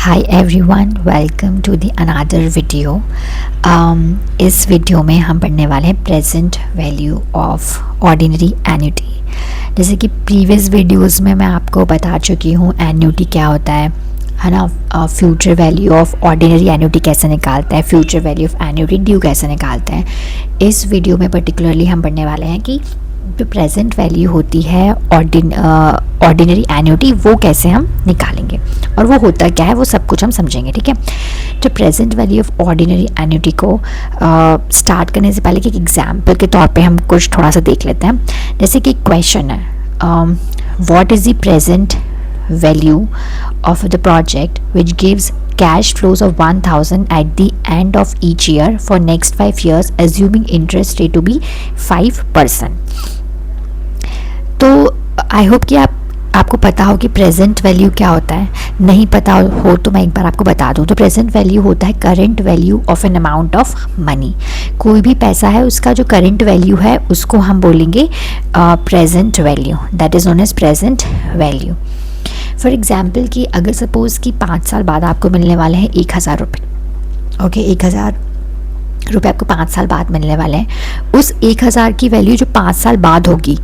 Hi everyone, welcome to the another video. इस video में हम पढ़ने वाले हैं present value of ordinary annuity. जैसे कि प्रीवियस वीडियोस में मैं आपको बता चुकी हूँ एन्युटी क्या होता है ना। Future value of ordinary annuity कैसे निकालते हैं, future value of annuity due कैसे निकालते हैं। इस वीडियो में पर्टिकुलरली हम पढ़ने वाले हैं कि जो प्रेजेंट वैल्यू होती है ऑर्डिनरी एन्युटी वो कैसे हम निकालेंगे और वो होता क्या है वो सब कुछ हम समझेंगे। ठीक है, तो present value of ordinary annuity को स्टार्ट करने से पहले कि एक एग्जाम्पल के तौर पे हम कुछ थोड़ा सा देख लेते हैं। जैसे कि क्वेश्चन है, what is the present value of the project which gives cash flows of 1000 at the end of each year for next 5 years assuming interest rate to be 5%। तो आई होप कि आपको पता हो कि प्रेजेंट वैल्यू क्या होता है। नहीं पता हो तो मैं एक बार आपको बता दूं। तो प्रेजेंट वैल्यू होता है current value of an amount of money. कोई भी पैसा है उसका जो करंट वैल्यू है उसको हम बोलेंगे present value, that is known as present value. For example कि अगर सपोज़ कि 5 साल बाद आपको मिलने वाले हैं 1000 रुपये। ओके, 1000 रुपये आपको 5 साल बाद मिलने वाले हैं। उस 1000 की वैल्यू जो 5 साल बाद होगी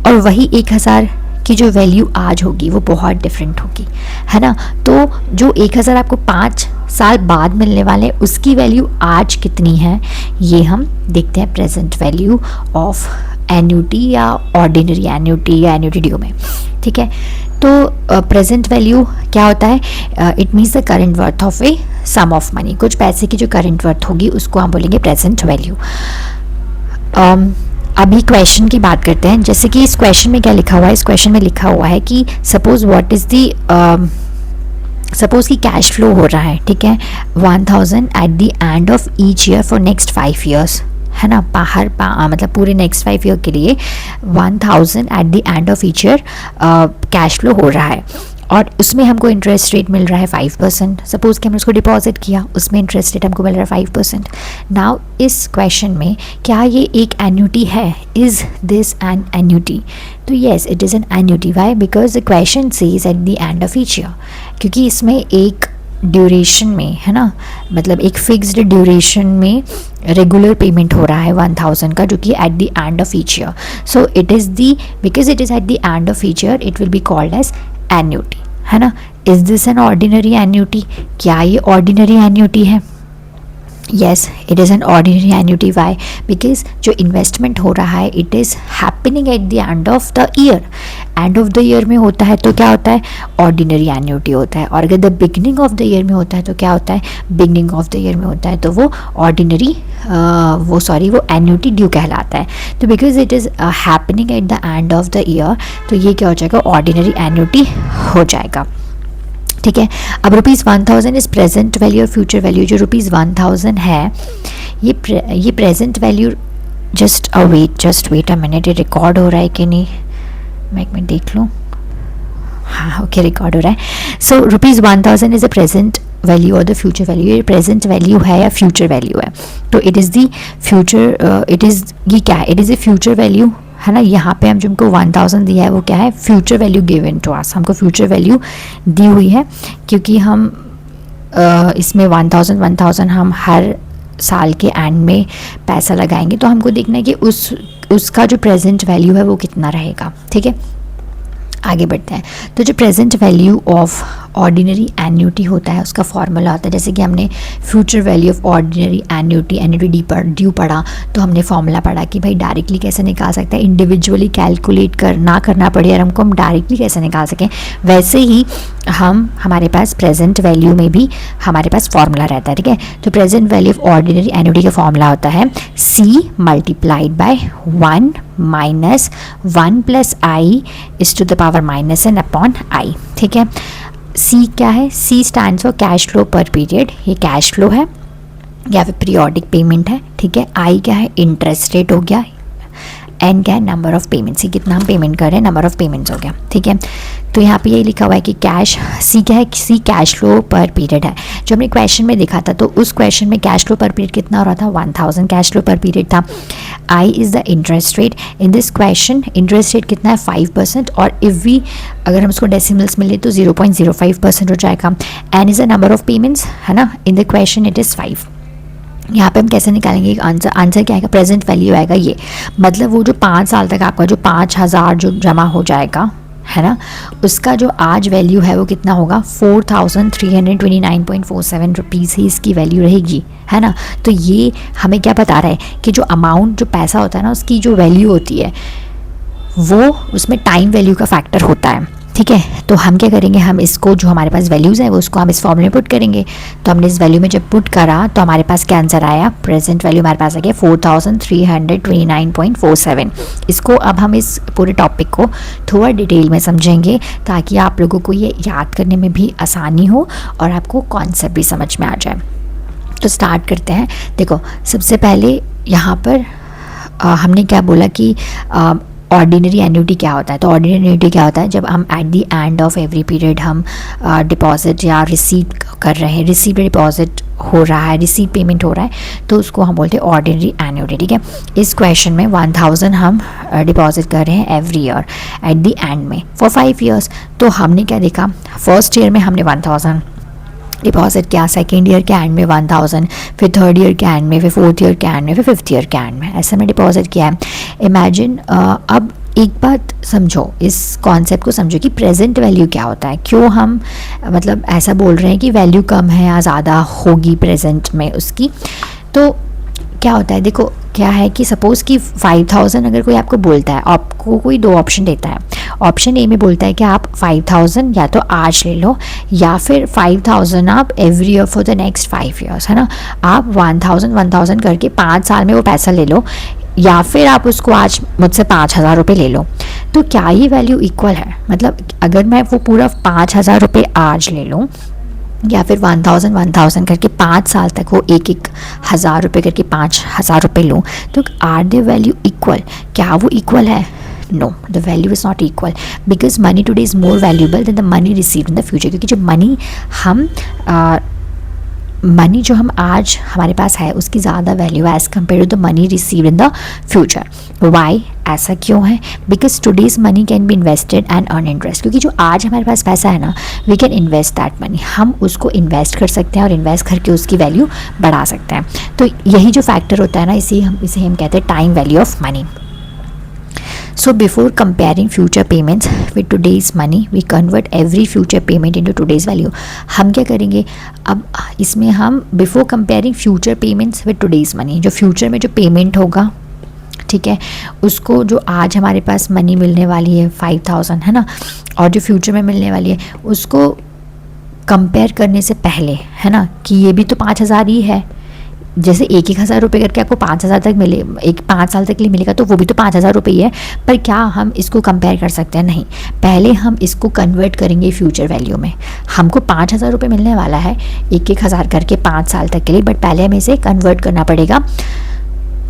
और वही 1000 की जो वैल्यू आज होगी वो बहुत डिफरेंट होगी, है ना। तो जो 1000 आपको 5 साल बाद मिलने वाले उसकी वैल्यू आज कितनी है ये हम देखते हैं प्रेजेंट वैल्यू ऑफ एन्युटी या ऑर्डिनरी एन्युटी या एन्युटी ड्यू में। ठीक है, तो प्रेजेंट वैल्यू क्या होता है? It means the current worth of a sum of money. कुछ पैसे की जो करंट वर्थ होगी उसको हम बोलेंगे प्रेजेंट वैल्यू। अभी क्वेश्चन की बात करते हैं। जैसे कि इस क्वेश्चन में क्या लिखा हुआ है? इस क्वेश्चन में लिखा हुआ है कि suppose what is the suppose कि कैश फ्लो हो रहा है, ठीक है, 1000 eight the end of each year for next 5 years, है ना। मतलब पूरे नेक्स्ट 5 ईयर के लिए 1000 eight the end of each year cash flow हो रहा है और उसमें हमको इंटरेस्ट रेट मिल रहा है 5%। सपोज़ कि हमने उसको डिपॉजिट किया, उसमें इंटरेस्ट रेट हमको मिल रहा है 5%। नाउ इस क्वेश्चन में क्या ये एक एन्युटी है? Is this an annuity? तो yes, it is an annuity. Why? Because the question says at the end of each year, क्योंकि इसमें एक ड्यूरेशन में, है ना, मतलब एक फिक्स्ड ड्यूरेशन में रेगुलर पेमेंट हो रहा है 1000 का, जो कि at the end of each year. So it is the, because it is at the end of each year it will be called as annuity, है ना। Is this an ordinary annuity? क्या ये ऑर्डिनरी एन्युटी है? Yes, it is an ordinary annuity. Why? Because जो investment हो रहा है it is happening at the end of the year. End of the year में होता है तो क्या होता है? ऑर्डिनरी एन्युटी होता है। और अगर the beginning of the year में होता है तो क्या होता है? बिगनिंग ऑफ द ईयर में होता है तो वो ऑर्डिनरी वो एन्युटी ड्यू कहलाता है। तो because it is happening at the end of the year तो ये क्या हो जाएगा? ऑर्डिनरी एन्युटी हो जाएगा। ठीक है, अब ₹1000 इज़ प्रेजेंट वैल्यू और फ्यूचर वैल्यू। जो ₹1000 है ये present value, just wait a minute, ये रिकॉर्ड हो रहा है कि नहीं, मैं एक मिनट देख लूँ। हाँ, ओके, रिकॉर्ड हो रहा है। सो ₹1000 इज़ अ प्रेजेंट वैल्यू और द फ्यूचर वैल्यू। ये प्रेजेंट वैल्यू है या फ्यूचर वैल्यू है? तो इट इज़ द फ्यूचर, ये क्या है? It is a future value, है ना। यहाँ पे हम जो हमको 1000 दिया है वो क्या है? Future value given to us. हमको फ्यूचर वैल्यू दी हुई है क्योंकि हम इसमें 1000 हम हर साल के एंड में पैसा लगाएंगे तो हमको देखना है कि उसका जो प्रेजेंट वैल्यू है वो कितना रहेगा। ठीक है, आगे बढ़ते हैं। तो जो present value of ordinary annuity होता है उसका फॉर्मूला होता है, जैसे कि हमने future value of ordinary annuity due पढ़ा तो हमने फॉर्मूला पढ़ा कि भाई डायरेक्टली कैसे निकाल सकते हैं, इंडिविजुअली कैलकुलेट करना पड़े और हमको हम डायरेक्टली कैसे निकाल सकें। वैसे ही हमारे पास प्रेजेंट वैल्यू में भी हमारे पास फॉर्मूला रहता है। ठीक है, तो present value of ordinary annuity का फॉर्मूला होता है C multiplied by 1 minus 1 plus i is to the power minus n upon i. ठीक है, C क्या है? C stands for cash flow पर पीरियड। ये कैश फ्लो है या फिर पीरियोडिक पेमेंट है। ठीक है, I क्या है? इंटरेस्ट रेट हो गया। एन क्या है, नंबर ऑफ पेमेंट्स, सी कितना हम पेमेंट कर रहे हैं, नंबर ऑफ पेमेंट्स हो गया, ठीक है। तो यहाँ पे ये लिखा हुआ है कि कैश, सी क्या है, सी कैश फ्लो पर पीरियड है। जो हमने क्वेश्चन में देखा था, तो उस क्वेश्चन में कैश फ्लो पर पीरियड कितना हो रहा था, 1000 कैश फ्लो पर पीरियड था। I is the interest rate, in this question interest rate कितना है, 5%, और इफ़ वी अगर हम इसको डेसिमल्स में ले तो 0.05% हो जाएगा। N is the number of payments, है ना, in the question it is 5। यहाँ पे हम कैसे निकालेंगे एक आंसर, आंसर क्या आएगा, प्रेजेंट वैल्यू आएगा ये, मतलब वो जो 5 साल तक आपका जो 5000 जो जमा हो जाएगा, है ना, उसका जो आज वैल्यू है वो कितना होगा, 4329.47 रुपीज़ ही इसकी वैल्यू रहेगी, है ना। तो ये हमें क्या बता रहा है कि जो अमाउंट, जो पैसा होता है ना, उसकी जो वैल्यू होती है वो उसमें टाइम वैल्यू का फैक्टर होता है, ठीक है। तो हम क्या करेंगे, हम इसको जो हमारे पास वैल्यूज़ है वो उसको हम इस फॉर्म में पुट करेंगे। तो हमने इस वैल्यू में जब पुट करा तो हमारे पास क्या आंसर आया, प्रेजेंट वैल्यू हमारे पास आ गया 4329.47। इसको अब हम इस पूरे टॉपिक को थोड़ा डिटेल में समझेंगे ताकि आप लोगों को ये याद करने में भी आसानी हो और आपको कॉन्सेप्ट भी समझ में आ जाए। तो स्टार्ट करते हैं। देखो, सबसे पहले यहाँ पर हमने क्या बोला कि ऑर्डिनरी एन्युटी क्या होता है। तो ऑर्डिनरी एन्युटी क्या होता है, जब हम eight the end of every period हम डिपॉजिट या रिसीव कर रहे हैं, रिसीव डिपॉजिट हो रहा है, रिसीव पेमेंट हो रहा है, तो उसको हम बोलते हैं ऑर्डिनरी एन्युटी, ठीक है। इस क्वेश्चन में 1000 हम डिपॉजिट कर रहे हैं every year eight the and में फॉर 5 ईयर्स। तो हमने क्या देखा, फर्स्ट ईयर में हमने 1000 डिपॉजिट किया, सेकेंड ईयर के एंड में 1000, फिर थर्ड ईयर के एंड में, फिर फोर्थ ईयर के एंड में, फिर फिफ्थ ईयर के एंड में, ऐसे में डिपॉजिट किया है। इमेजिन, अब एक बात समझो, इस कॉन्सेप्ट को समझो कि प्रेजेंट वैल्यू क्या होता है, क्यों हम मतलब ऐसा बोल रहे हैं कि वैल्यू कम है या ज़्यादा होगी प्रेजेंट में उसकी। तो क्या होता है, देखो क्या है कि सपोज़ कि 5000 अगर कोई आपको बोलता है, आपको कोई 2 ऑप्शन देता है। ऑप्शन ए में बोलता है कि आप 5000 या तो आज ले लो, या फिर 5000 आप every year for the next 5 years, है ना। आप 1000 करके 5 साल में वो पैसा ले लो, या फिर आप उसको आज मुझसे 5000 रुपये ले लो। तो क्या ये वैल्यू इक्वल है, मतलब अगर मैं वो पूरा 5000 रुपये आज ले लूँ या फिर 1000 करके 5 साल तक वो 1000 रुपये करके 5000 रुपये लूँ, तो आर दे वैल्यू इक्वल, क्या वो इक्वल है? No, the value is not equal, because money today is more valuable than the money received in the future. क्योंकि जो मनी जो हम आज हमारे पास है उसकी ज़्यादा वैल्यू है as compare to the money received in the future. Why, ऐसा क्यों है? Because today's money can be invested and earn interest. क्योंकि जो आज हमारे पास पैसा है ना, we can invest that money, हम उसको इन्वेस्ट कर सकते हैं और इन्वेस्ट करके उसकी वैल्यू बढ़ा सकते हैं। तो यही जो फैक्टर होता है ना, इसे हम कहते हैं time value of money. So before comparing future payments with today's money, we convert every future payment into today's value. हम क्या करेंगे अब इसमें, हम before comparing future payments with today's money, जो फ्यूचर में जो पेमेंट होगा, ठीक है, उसको जो आज हमारे पास मनी मिलने वाली है 5000, है ना, और जो फ्यूचर में मिलने वाली है उसको कंपेयर करने से पहले, है ना, कि ये भी तो 5000 ही है। जैसे 1000 रुपये करके आपको 5000 तक मिले, 5 साल तक के लिए मिलेगा, तो वो भी तो 5000 रुपये ही है। पर क्या हम इसको कंपेयर कर सकते हैं? नहीं, पहले हम इसको कन्वर्ट करेंगे फ्यूचर वैल्यू में। हमको 5000 रुपये मिलने वाला है 1000 करके 5 साल तक के लिए, बट पहले हमें इसे कन्वर्ट करना पड़ेगा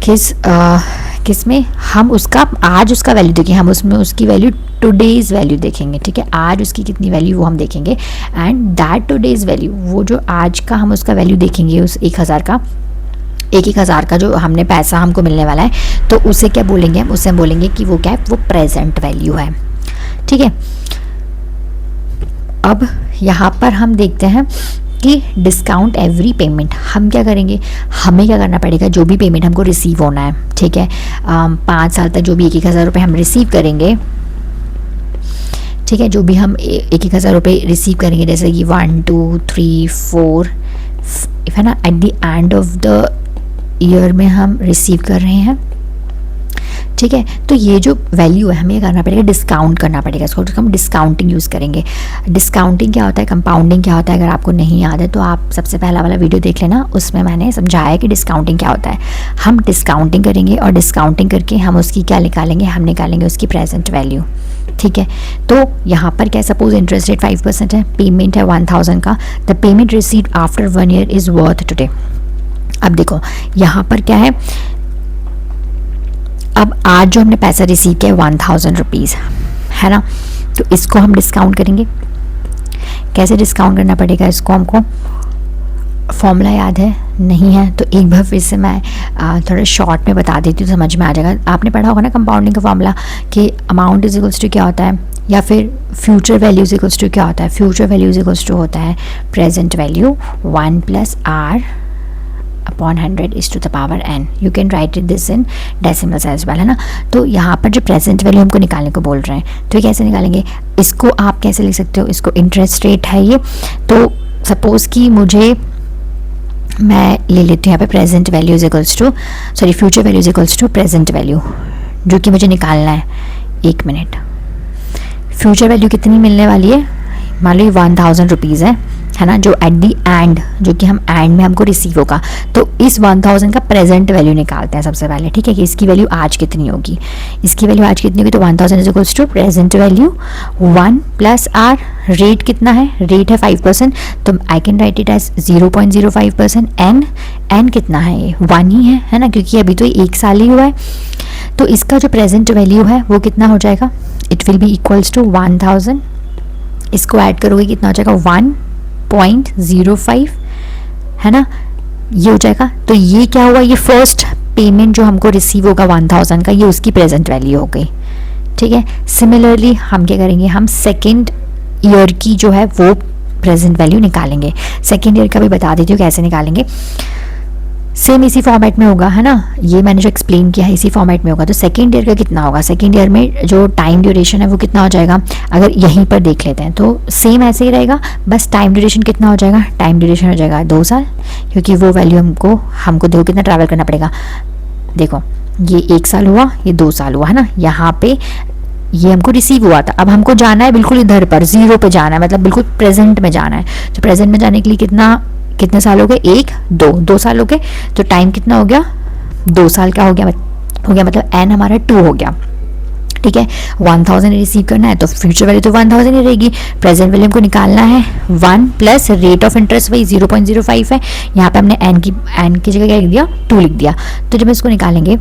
किस में, हम उसका आज उसका वैल्यू देखेंगे, हम उसमें उसकी वैल्यू टुडेज़ वैल्यू देखेंगे, ठीक है, आज उसकी कितनी वैल्यू वो हम देखेंगे, एंड दैट टुडेज़ वैल्यू, वो जो आज का हम उसका वैल्यू देखेंगे, उस 1000 का जो हमने पैसा हमको मिलने वाला है, तो उसे क्या बोलेंगे हम? उसे हम बोलेंगे कि वो क्या है, वो प्रेजेंट वैल्यू है, ठीक है। अब यहाँ पर हम देखते हैं कि डिस्काउंट एवरी पेमेंट, हम क्या करेंगे, हमें क्या करना पड़ेगा, जो भी पेमेंट हमको रिसीव होना है, ठीक है, 5 साल तक जो भी 1000 रुपये हम रिसीव करेंगे, ठीक है, जो भी हम 1000 रुपये रिसीव करेंगे, जैसे कि 1 2 3 4, है ना, eight the end of the year में हम रिसीव कर रहे हैं, ठीक है। तो ये जो वैल्यू है हमें करना पड़ेगा, डिस्काउंट करना पड़ेगा, इसको हम डिस्काउंटिंग यूज़ करेंगे। डिस्काउंटिंग क्या होता है, कंपाउंडिंग क्या होता है, अगर आपको नहीं याद है तो आप सबसे पहला वाला वीडियो देख लेना, उसमें मैंने समझाया कि डिस्काउंटिंग क्या होता है। हम डिस्काउंटिंग करेंगे और डिस्काउंटिंग करके हम उसकी क्या निकालेंगे, हम निकालेंगे उसकी प्रेजेंट वैल्यू, ठीक है। तो यहाँ पर क्या, सपोज इंटरेस्ट रेट 5% है, पेमेंट है 1000 का, the payment received after 1 year is worth today. अब देखो यहाँ पर क्या है, अब आज जो हमने पैसा रिसीव किया है 1000 रुपीज़ है ना, तो इसको हम डिस्काउंट करेंगे। कैसे डिस्काउंट करना पड़ेगा इसको, हमको फॉर्मूला याद है नहीं है तो एक बार फिर से मैं थोड़ा शॉर्ट में बता देती हूँ, समझ में आ जाएगा। आपने पढ़ा होगा ना कंपाउंडिंग का फॉर्मूला कि अमाउंट इज इक्वल्स टू क्या होता है, या फिर future value is equals to क्या होता है। Future value is equals to होता है present value 1 + r upon 100 is to the power n। You can write it this in decimals as well, है ना। तो यहाँ पर जो प्रेजेंट वैल्यू हमको निकालने को बोल रहे हैं, तो ये कैसे निकालेंगे, इसको आप कैसे लिख सकते हो, इसको इंटरेस्ट रेट है ये। तो सपोज़ कि मैं ले लेती हूँ यहाँ पे present value is equals to, sorry future value is equals to present value, जो कि मुझे निकालना है। 1 मिनट, फ्यूचर वैल्यू कितनी मिलने वाली है, मान लो ये 1000 रुपीज़ है ना, जो एट दी एंड, जो कि हम एंड में हमको रिसीव होगा। तो इस 1000 का प्रेजेंट वैल्यू निकालते हैं सबसे पहले, ठीक है, कि इसकी वैल्यू आज कितनी होगी। इसकी वैल्यू आज कितनी होगी, तो 1000 is equals to present value 1 + r, rate कितना है, रेट है 5%, तो I can write it as 0.05%। N कितना है, ये 1 ही है ना, क्योंकि अभी तो 1 साल ही हुआ है। तो इसका जो प्रेजेंट वैल्यू है वो कितना हो जाएगा, it will be equals to 1000, इसको ऐड करोगे कितना हो जाएगा 1.05, है ना, ये हो जाएगा। तो ये क्या हुआ, ये फर्स्ट पेमेंट जो हमको रिसीव होगा 1000 का, ये उसकी प्रेजेंट वैल्यू हो गई, ठीक है। सिमिलरली हम क्या करेंगे, हम सेकेंड ईयर की जो है वो प्रेजेंट वैल्यू निकालेंगे। सेकेंड ईयर का भी बता देती हूँ कैसे निकालेंगे, सेम इसी फॉर्मेट में होगा, है ना, ये मैंने जो एक्सप्लेन किया है इसी फॉर्मेट में होगा। तो सेकेंड ईयर का कितना होगा, सेकेंड ईयर में जो टाइम ड्यूरेशन है वो कितना हो जाएगा, अगर यहीं पर देख लेते हैं तो सेम ऐसे ही रहेगा, बस टाइम ड्यूरेशन कितना हो जाएगा, टाइम ड्यूरेशन हो जाएगा 2 साल, क्योंकि वो वैल्यू हमको देखो कितना ट्रैवल करना पड़ेगा। देखो ये 1 साल हुआ, ये 2 साल हुआ, है ना, यहाँ पे ये हमको रिसीव हुआ था, अब हमको जाना है बिल्कुल इधर पर 0 पे जाना है, मतलब बिल्कुल प्रेजेंट में जाना है। तो प्रेजेंट में जाने के लिए कितने साल हो गए, 1 2 साल हो गए, तो टाइम कितना हो गया, 2 साल का हो गया मतलब n हमारा 2 हो गया, ठीक है। 1000 रिसीव करना है तो फ्यूचर वैल्यू तो 1000 ही रहेगी, प्रेजेंट वैल्यू हमको निकालना है 1 + रेट ऑफ इंटरेस्ट वही 0.05 है, यहाँ पे हमने n की जगह क्या लिख दिया, 2 लिख दिया। तो जब इसको निकालेंगे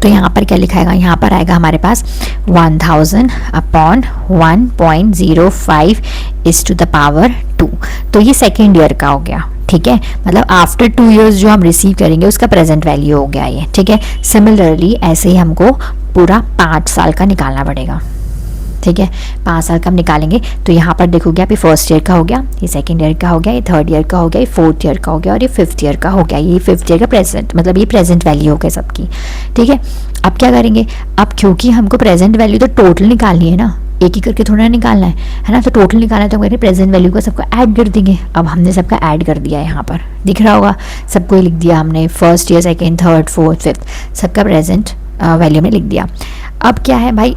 तो यहाँ पर क्या लिखाएगा, यहाँ पर आएगा हमारे पास 1000 upon 1.05 is to the power 2। तो ये सेकेंड ईयर का हो गया, ठीक है, मतलब आफ्टर 2 इयर्स जो हम रिसीव करेंगे उसका प्रेजेंट वैल्यू हो गया ये, ठीक है। सिमिलरली ऐसे ही हमको पूरा 5 साल का निकालना पड़ेगा, ठीक है। 5 साल का हम निकालेंगे तो यहाँ पर देखोगे आप, ये फर्स्ट ईयर का हो गया, ये सेकंड ईयर का हो गया, ये थर्ड ईयर का हो गया, ये फोर्थ ईयर का हो गया और ये फिफ्थ ईयर का हो गया। ये फिफ्थ ईयर का प्रेजेंट, मतलब ये प्रेजेंट वैल्यू हो गई सबकी, ठीक है। अब क्या करेंगे, अब क्योंकि हमको प्रेजेंट वैल्यू तो टोटल निकालनी है ना, एक ही करके थोड़ा निकालना है ना, तो टोटल निकालना है तो हम करेंगे प्रेजेंट वैल्यू को सबको ऐड कर देंगे। अब हमने सबका ऐड कर दिया है, यहाँ पर दिख रहा होगा, सबको लिख दिया हमने, first year second third fourth fifth सबका प्रेजेंट वैल्यू में लिख दिया। अब क्या है भाई,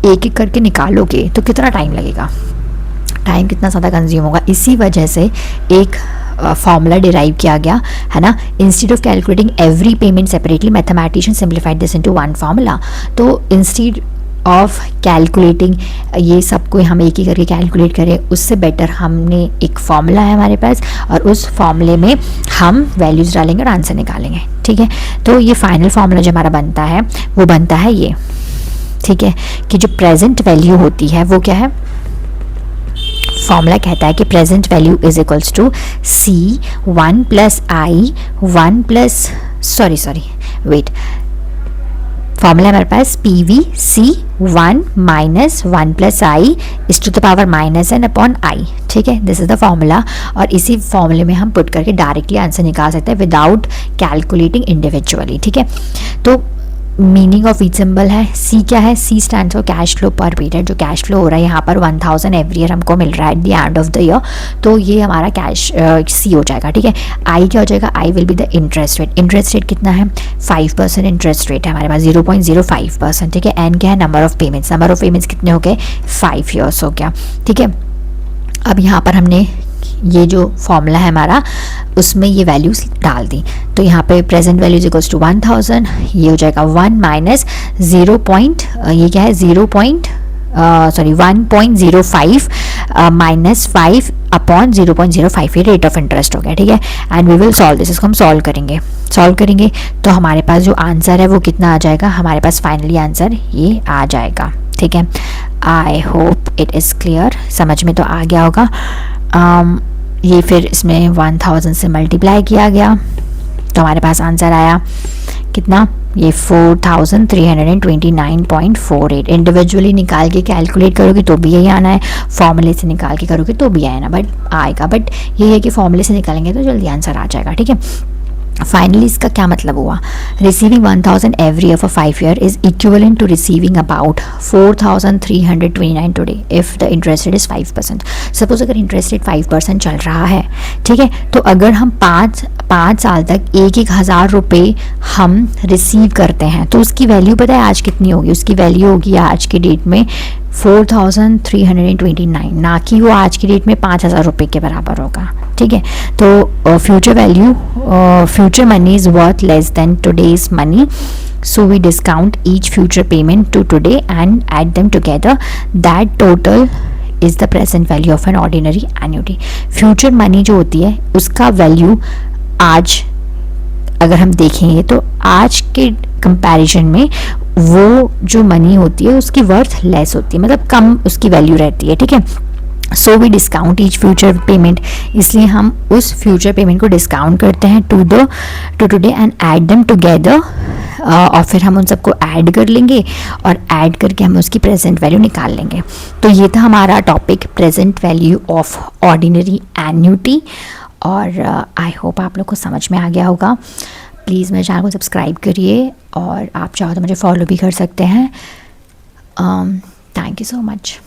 एक एक करके निकालोगे तो कितना टाइम लगेगा, टाइम कितना ज़्यादा कंज्यूम होगा। इसी वजह से एक फॉर्मूला डिराइव किया गया, है ना, instead of calculating every payment separately mathematician simplified this into one formula. तो इंस्टेड ऑफ कैलकुलेटिंग ये सबको हम एक ही करके कैलकुलेट करें, उससे बेटर हमने एक फॉर्मूला है हमारे पास और उस फॉर्मूले में हम वैल्यूज़ डालेंगे और आंसर निकालेंगे, ठीक है। तो ये फाइनल फार्मूला जो हमारा बनता है वो बनता है ये, ठीक है, कि जो प्रेजेंट वैल्यू होती है वो क्या है, फॉर्मूला कहता है कि present value is equals to C 1 + i 1 + wait, formula हमारे पास PVC1 - 1 + i is to the power -n upon i, ठीक है, दिस इज द फॉर्मूला। और इसी फॉर्मूले में हम पुट करके डायरेक्टली आंसर निकाल सकते हैं विदाउट कैलकुलेटिंग इंडिविजुअली, ठीक है। तो मीनिंग ऑफ ईच सिंबल है, सी क्या है, सी स्टैंड फॉर कैश फ्लो पर पीरियड। जो कैश फ्लो हो रहा है यहाँ पर 1000 एवरी ईयर हमको मिल रहा है eight the end of the year, तो ये हमारा कैश सी हो जाएगा, ठीक है। आई क्या हो जाएगा, I will be the interest rate, interest rate कितना है 5% इंटरेस्ट रेट है हमारे पास 0.05%, ठीक है। एन क्या है, number of payments, number of payments कितने हो गए 5 ईयर्स हो गया, ठीक है। अब यहाँ पर हमने ये जो फॉर्मूला है हमारा उसमें ये वैल्यूज डाल दी, तो यहाँ पे present value is equals to 1000, ये हो जाएगा 1 माइनस 0. ये क्या है 1.05 -5 अपॉन 0.05 ये रेट ऑफ इंटरेस्ट हो गया, ठीक है। And we will solve this, इसको हम सॉल्व करेंगे तो हमारे पास जो आंसर है वो कितना आ जाएगा, हमारे पास फाइनली आंसर ये आ जाएगा, ठीक है। I hope it is clear, समझ में तो आ गया होगा। ये फिर इसमें 1000 से मल्टीप्लाई किया गया तो हमारे पास आंसर आया कितना, ये 4329.48। इंडिविजुअली निकाल के कैलकुलेट करोगे तो भी यही आना है, फॉर्मूले से निकाल के करोगे तो भी आएगा, बट ये है कि फॉर्मूले से निकालेंगे तो जल्दी आंसर आ जाएगा, ठीक है। फाइनली इसका क्या मतलब हुआ, receiving 1000 every year for 5 year is equivalent to receiving about 4329 today if the interest rate is 5%। Suppose अगर इंटरेस्ट रेट 5% चल रहा है, ठीक है, तो अगर हम पाँच साल तक 1,000 रुपये हम रिसीव करते हैं तो उसकी वैल्यू पता है आज कितनी होगी, उसकी वैल्यू होगी आज के डेट में 4329, ना कि वो आज की डेट में 5,000 रुपये के बराबर होगा, ठीक है। तो future value, future money is worth less than today's money, so we discount each future payment to today and add them together, that total is the present value of an ordinary annuity. Future money जो होती है उसका value आज अगर हम देखेंगे तो आज के कंपैरिजन में वो जो मनी होती है उसकी वर्थ लेस होती है, मतलब कम उसकी वैल्यू रहती है, ठीक है। So we discount each future payment, इसलिए हम उस फ्यूचर पेमेंट को डिस्काउंट करते हैं to today and add them together, और फिर हम उन सबको ऐड कर लेंगे और ऐड करके हम उसकी प्रेजेंट वैल्यू निकाल लेंगे। तो ये था हमारा topic, present value of ordinary annuity, और आई होप आप लोग को समझ में आ गया होगा। प्लीज़ मेरे चैनल को सब्सक्राइब करिए और आप चाहो तो मुझे फॉलो भी कर सकते हैं। Thank you so much.